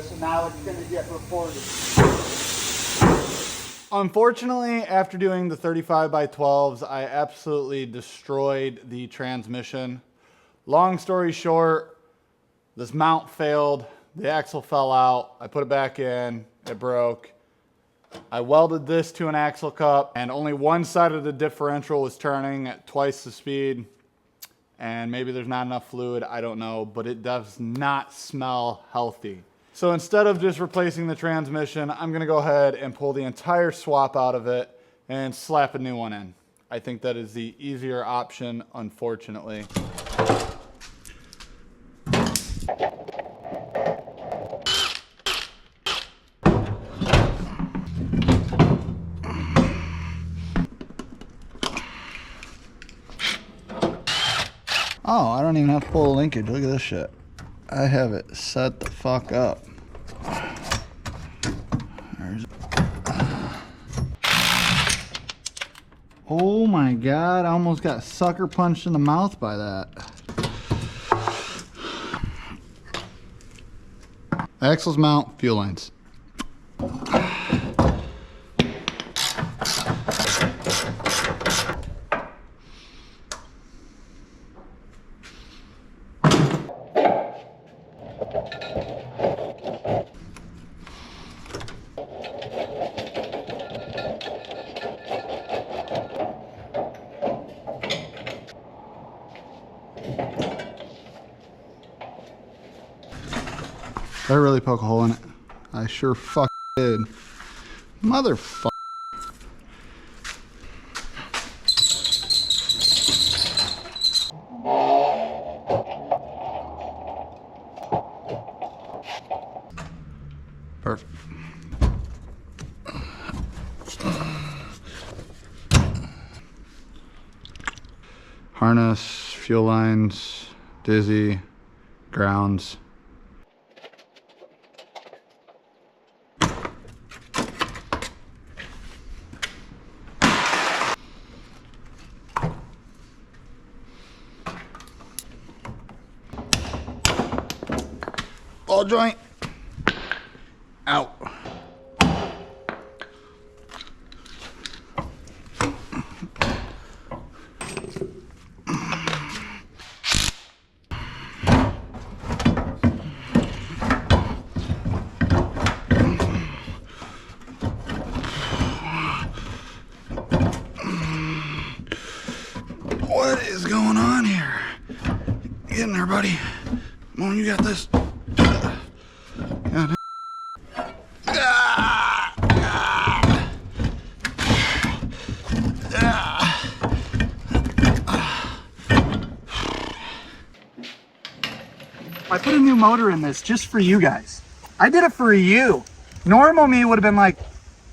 this, and now it's going to get reported. Unfortunately, after doing the 35x12s, I absolutely destroyed the transmission. Long story short, this mount failed, the axle fell out, I put it back in, it broke. I welded this to an axle cup, and only one side of the differential was turning at twice the speed. And maybe there's not enough fluid, I don't know, but it does not smell healthy. So instead of just replacing the transmission, I'm gonna go ahead and pull the entire swap out of it and slap a new one in. I think that is the easier option, unfortunately. Oh, I don't even have to pull the linkage. Look at this shit. I have it set the fuck up. Oh my God, I almost got sucker punched in the mouth by that. Axles mount, fuel lines. Did I really poke a hole in it? I sure fuck did. Motherfucker. Perfect. Harness, fuel lines, dizzy, grounds. Ball joint out. What is going on here? Get in there, buddy. Come on, you got this. God. I put a new motor in this just for you guys. I did it for you. Normal me would have been like,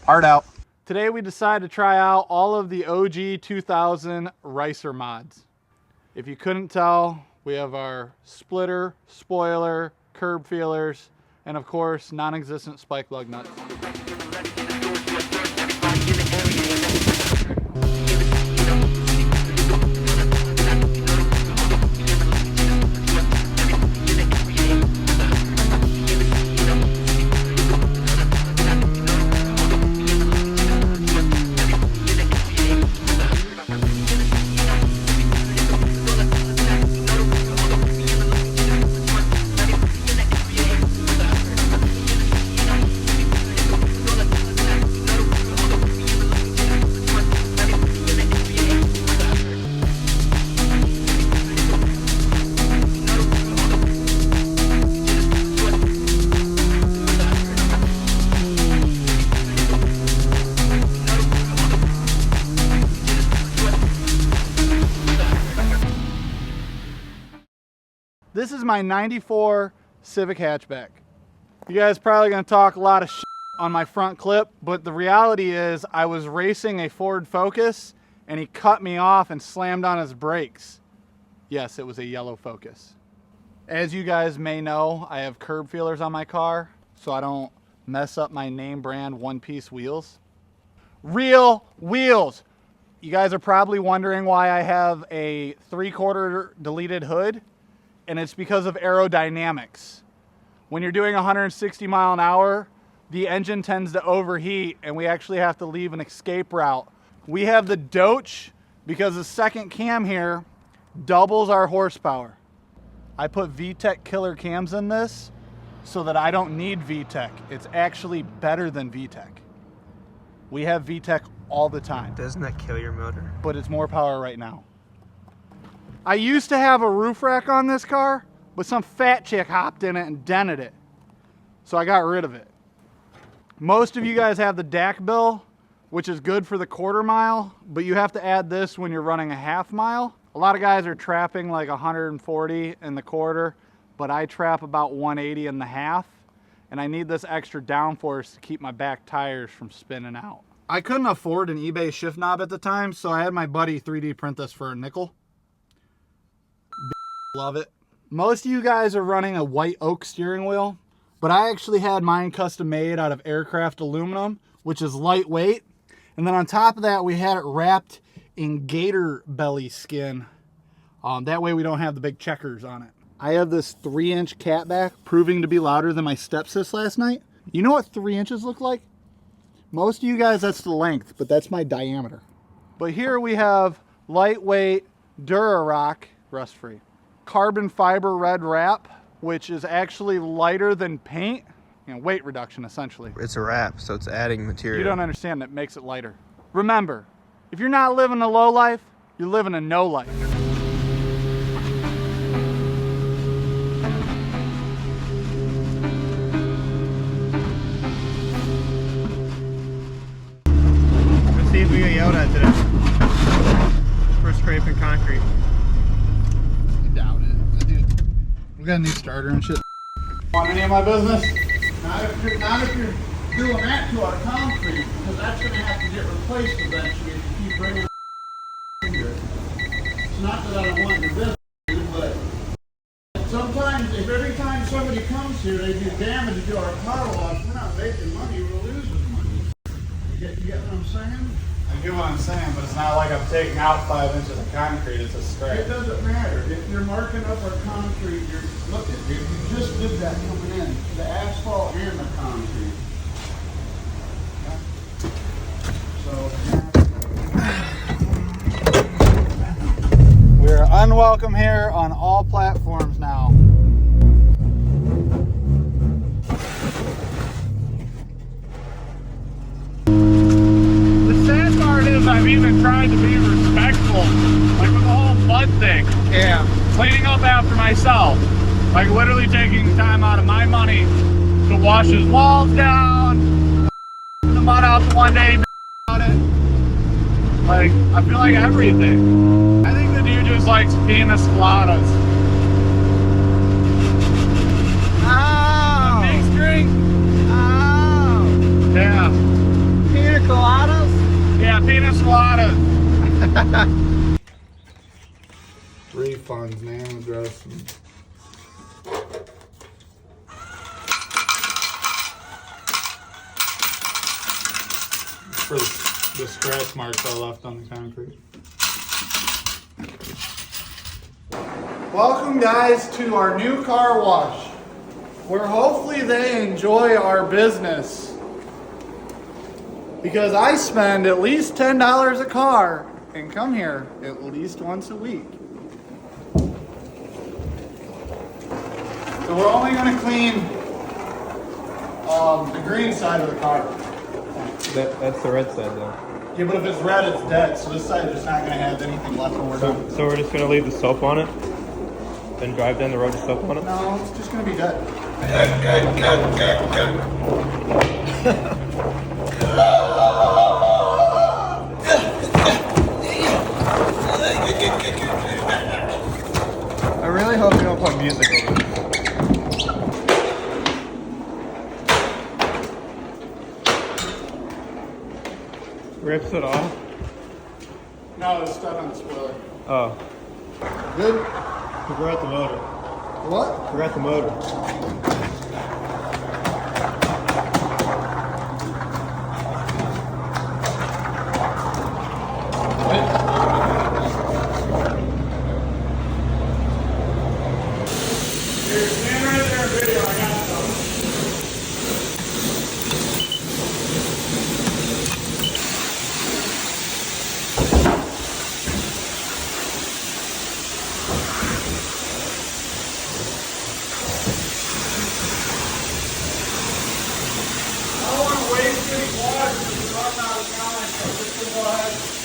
hard out. Today we decided to try out all of the OG 2000 Ricer mods. If you couldn't tell, we have our splitter, spoiler, curb feelers, and of course, non-existent spike lug nuts. This is my 94 Civic hatchback. You guys probably gonna talk a lot of shit on my front clip, but the reality is I was racing a Ford Focus and he cut me off and slammed on his brakes. Yes, it was a yellow Focus. As you guys may know, I have curb feelers on my car so I don't mess up my name brand one-piece wheels. Real wheels. You guys are probably wondering why I have a 3/4 deleted hood, and it's because of aerodynamics. When you're doing 160 mile an hour, the engine tends to overheat and we actually have to leave an escape route. We have the Doach because the second cam here doubles our horsepower. I put VTEC killer cams in this so that I don't need VTEC. It's actually better than VTEC. We have VTEC all the time. Doesn't that kill your motor? But it's more power right now. I used to have a roof rack on this car, but some fat chick hopped in it and dented it. So I got rid of it. Most of you guys have the DAC bill, which is good for the quarter mile, but you have to add this when you're running a half mile. A lot of guys are trapping like 140 in the quarter, but I trap about 180 in the half, and I need this extra downforce to keep my back tires from spinning out. I couldn't afford an eBay shift knob at the time, so I had my buddy 3D print this for a nickel. Love it. Most of you guys are running a white oak steering wheel, but I actually had mine custom made out of aircraft aluminum, which is lightweight. And then on top of that, we had it wrapped in gator belly skin. That way we don't have the big checkers on it. I have this 3-inch catback proving to be louder than my stepsis last night. You know what 3 inches look like? Most of you guys, that's the length, but that's my diameter. But here we have lightweight Durarock, rust-free, carbon fiber red wrap, which is actually lighter than paint. You know, weight reduction, essentially. It's a wrap, so it's adding material. You don't understand that makes it lighter. Remember, if you're not living a low life, you're living a no life. Let's see if we get yelled at today for scraping concrete. I doubt it. Dude, we got a new starter and shit. Want any of my business? Not if you're doing that to our concrete, because that's going to have to get replaced eventually if you keep bringing into it. It's not that I don't want your business, but sometimes, if every time somebody comes here, they do damage to our car wash, we're not making money, we're losing money. You get what I'm saying? I get what I'm saying, but it's not like I'm taking out 5 inches of concrete, it's a scrape. It doesn't matter. If you're marking up our concrete, look at it. You just did that coming in. The asphalt and the concrete. So, we're unwelcome here on all platforms now. I've even tried to be respectful, like with the whole mud thing. Yeah. Cleaning up after myself. Like literally taking time out of my money to wash his walls down, the mud out the one day about it. Like, I feel like everything. I think the dude just likes pina coladas. Oh! A mixed drink? Oh! Yeah. Pina coladas? Yeah, pina coladas. Refunds, man, address. For the scratch marks I left on the concrete. Welcome, guys, to our new car wash, where hopefully they enjoy our business. Because I spend at least $10 a car and come here at least once a week. So we're only going to clean the green side of the car. That's the red side though. Yeah, but if it's red, it's dead. So this side is just not going to have anything left when we're done. So we're just going to leave the soap on it? Then drive down the road with soap on it? No, it's just going to be dead. I really hope you don't put music over this. Rips it off? No, it's stuck on the spoiler. Oh. Good? Forgot the motor. What? Forgot the motor. Here, stand right there, video. I got stuff. out of time, so just gonna go ahead